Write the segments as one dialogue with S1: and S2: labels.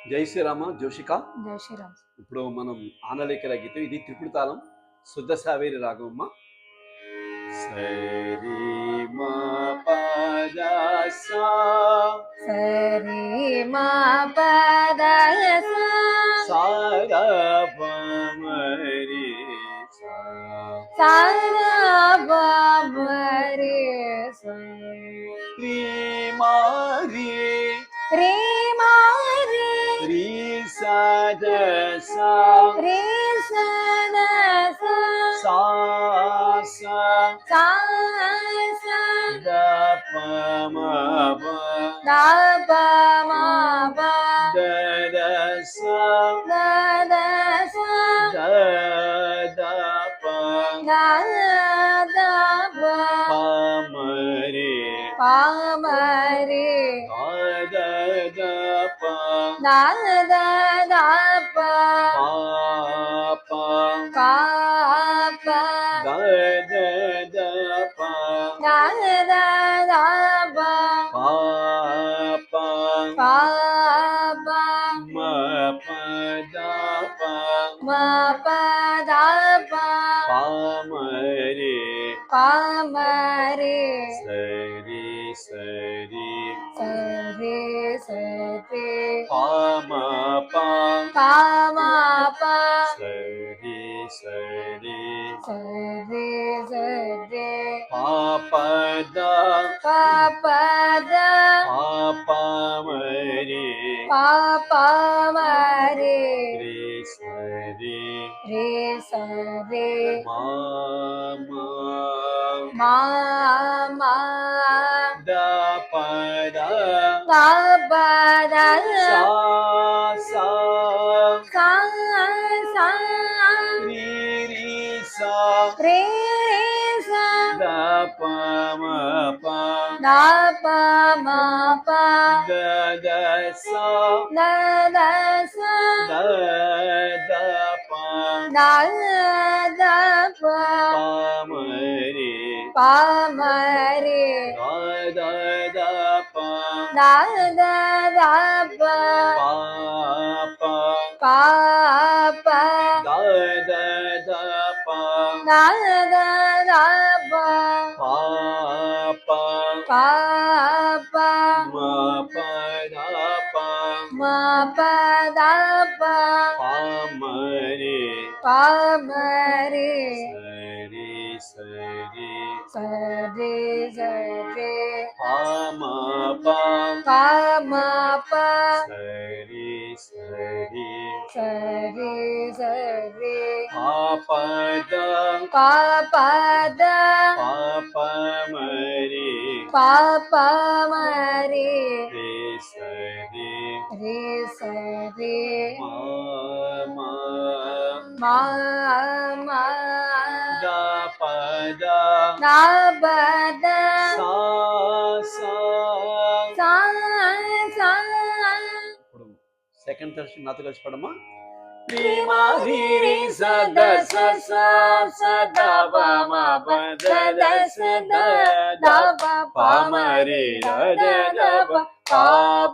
S1: జై శ్రీరామ జోషిక.
S2: జై శ్రీరామ్.
S1: ఇప్పుడు మనం ఆనలేఖల గీతం, ఇది త్రిపుడి తాళం, శుద్ధ సావేరి రాగం అమ్మ. సరి మా పద సా,
S2: సరి మా పద సా,
S1: సారా పమరి సా,
S2: సారా బాబరి సా,
S1: రీ మారి
S2: రే మారి
S1: రీ సద సా,
S2: రే సద సా,
S1: సా సా
S2: సా సా,
S1: ద ప మ ప
S2: దా ప మా ప,
S1: the the saw
S2: the the saw,
S1: the the ప
S2: ద ద ప,
S1: ప మ రే
S2: ప మ రే,
S1: ద ద ప
S2: ద ద ద ప,
S1: ప ప
S2: ప ప,
S1: ద ద ద ప
S2: ద ద ద ప,
S1: ప ప
S2: ప ప,
S1: మ ప ద ప
S2: మ ప ద ప,
S1: ప మ రే
S2: ప మ రే,
S1: సరి సరి
S2: సరి సరి,
S1: ప మ ప
S2: ప మ ప,
S1: సరి సరి
S2: సరి సరి,
S1: ప ప ద
S2: ప ప ద,
S1: ప ప మ రే
S2: ప ప మ రే,
S1: రే సరి
S2: రే సరి,
S1: మా మా
S2: మా మా,
S1: ద ప ద
S2: ద ప the
S1: saw saw
S2: saw saw,
S1: re re saw
S2: ray ray saw,
S1: the ప మ ప
S2: ద ప మ ప,
S1: the the saw
S2: the the saw,
S1: the the ప
S2: ద ద ప,
S1: ప మ రే
S2: ప మ రే,
S1: ద ద ప
S2: ద ద ద ప,
S1: ప ప
S2: ప ప,
S1: ద ద ద ప
S2: ద ద ద ప,
S1: ప ప
S2: ప ప,
S1: మ ప ద ప
S2: మ ప ద ప,
S1: ప మ రే
S2: ప మ రే,
S1: సరి సరి
S2: సరి సరి,
S1: ప మ ప
S2: ప మ ప,
S1: సరి సరి
S2: సరి సరి,
S1: ప ప ద
S2: ప ప ద,
S1: ప ప మ రే
S2: ప ప మ రే,
S1: రే సరి
S2: రే సరి,
S1: మా మా
S2: మా మా,
S1: ద ప ద
S2: ద ప ద,
S1: సా సా
S2: సా సా,
S1: ఇప్పుడు సెకండ్ థర్డ్ నాతో కలిసి పడమ్మా.
S2: రి మా రి రి స ద స స స ద ప మ ప ద ద స ద ద ప ప మ రి ద ద ద ప ప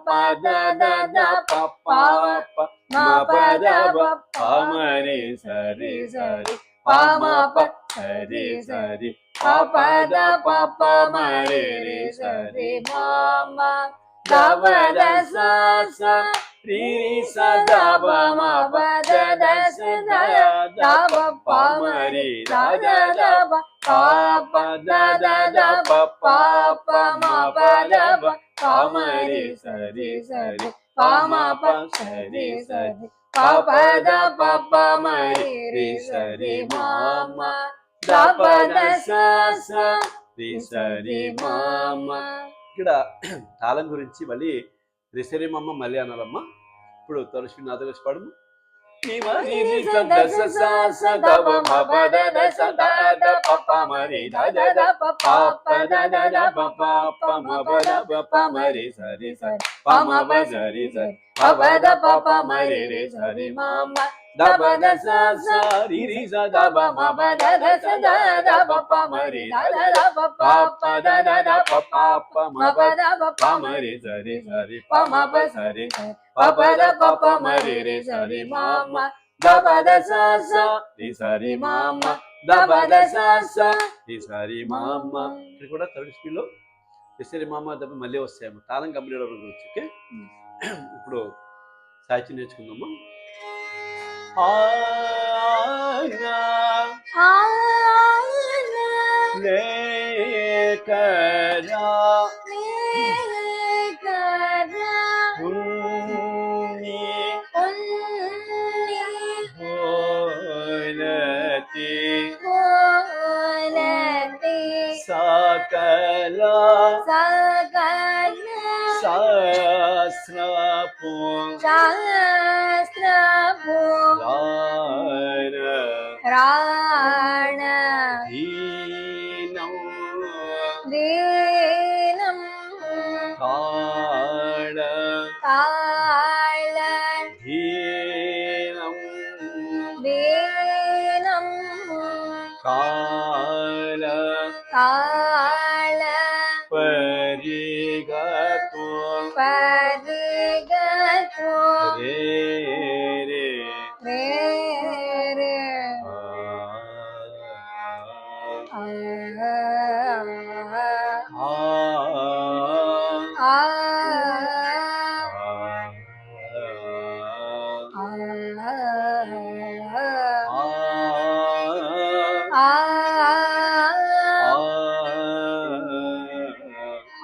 S2: ప ద ద ద ప ప ప మ ప ద ప ప మ రి స రి స రి ప మ ప స రి స రి ప ప ద ప ప మ రి రి స రి మ మ ద ప ద స స రి రి స ద ప మ ప ద ద స ద ద ప ప మ రి ద ద ద ప ప ప ద ద ద ప ప ప మ ప ద ప ప మ రి స రి స రి ప మ ప స రి స రి ప ప ద ప ప మ రి రి స రి మ మ ద ప ద స స రి స రి మ మ.
S1: ఇక్కడ తాళం గురించి మళ్ళీ రిసరిమమ్మ మళ్ళీ అనాలమ్మా. ఇప్పుడు తలసి నాతో కలిసి పడము. రి మ రి రి స ద స స స ద ప మ ప ద ద స ద ద ప ప మ రి ద ద ద ప ప ప ద ద ద ప ప ప మ ప ద ప ప మ రి స రి స ప మ ప స రి స ప ప ద ప ప మ రి రి స రి మ మ దబ దస స రి రి స దబ మబ దద స ద దబ ప మరి దద ప ప దద ద ప ప ప మబ ప మరి సరి సరి ప మబ సరి ప ప ద ప ప మరి రి సరి మమ దబ దస స రి సరి మమ దబ దస స రి సరి మమ. ఇక్కడ కూడా థర్డ్ స్పీడ్ లో రిసరి మామ దెబ్బ మళ్ళీ వస్తాయమ్మ. తాళం కంప్లీట్ అవ్వడం గురించి. ఓకే, ఇప్పుడు సాహిత్యం నేర్చుకుందామా. లేకరా సకల శాస్త్రపు
S2: రాణ
S1: దీనం
S2: దీనం
S1: కాళ
S2: కాళ
S1: దీనం
S2: దీనం
S1: కాళ
S2: కాళ
S1: పరిగతు
S2: పరిగతు
S1: రే రే
S2: రే రే
S1: ఆ
S2: ఆ
S1: ఆ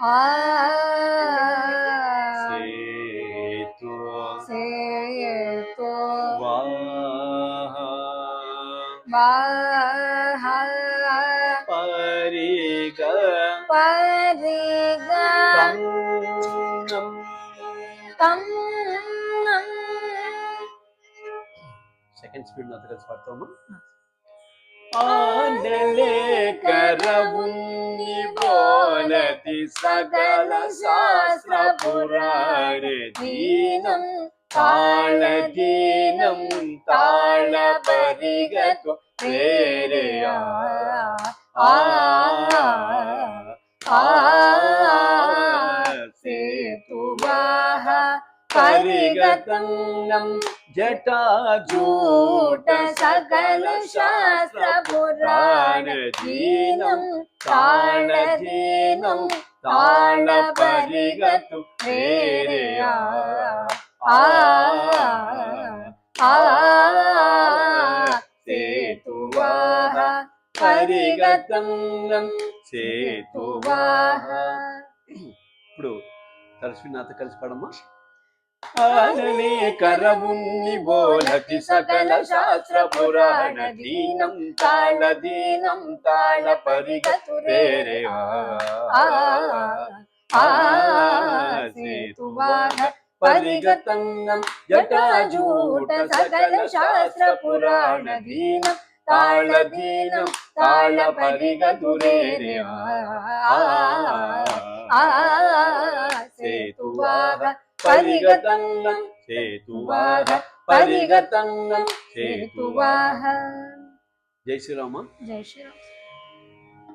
S2: ఆ
S1: సెకండ్ స్పీడ్ నాతో కలిసి పాడతామా. ఆండలేకరవుని బోలతి సకల శాస్త్ర పురాణ దీనం తాళ దీనం తాళ పరిగతు రే సేతువాహ పరిగతం జటాజూట
S2: సకల శాస్త్ర పురాణ దీనం తాళ దీనం తాళ పరిగతు రే
S1: సేతువాహ పరిగతం సేతువాహ. ఇప్పుడు తలస్వి నాతో కలిసి పాడమ్మా. ఆనలేకరవుని బోలతి సకల శాస్త్ర పురాణ దీనం తాళ దీనం తాళ పరిగతు రే సేతువాహ పరిగతం జటాజూట సకల శాస్త్ర పురాణ దీనం తాళ దీనం తాళ పరిగతు రే సేతువాహ పరిగతం సేతువాహ పరిగతం సేతువాహ. జై శ్రీరామ.
S2: జై శ్రీరామ్.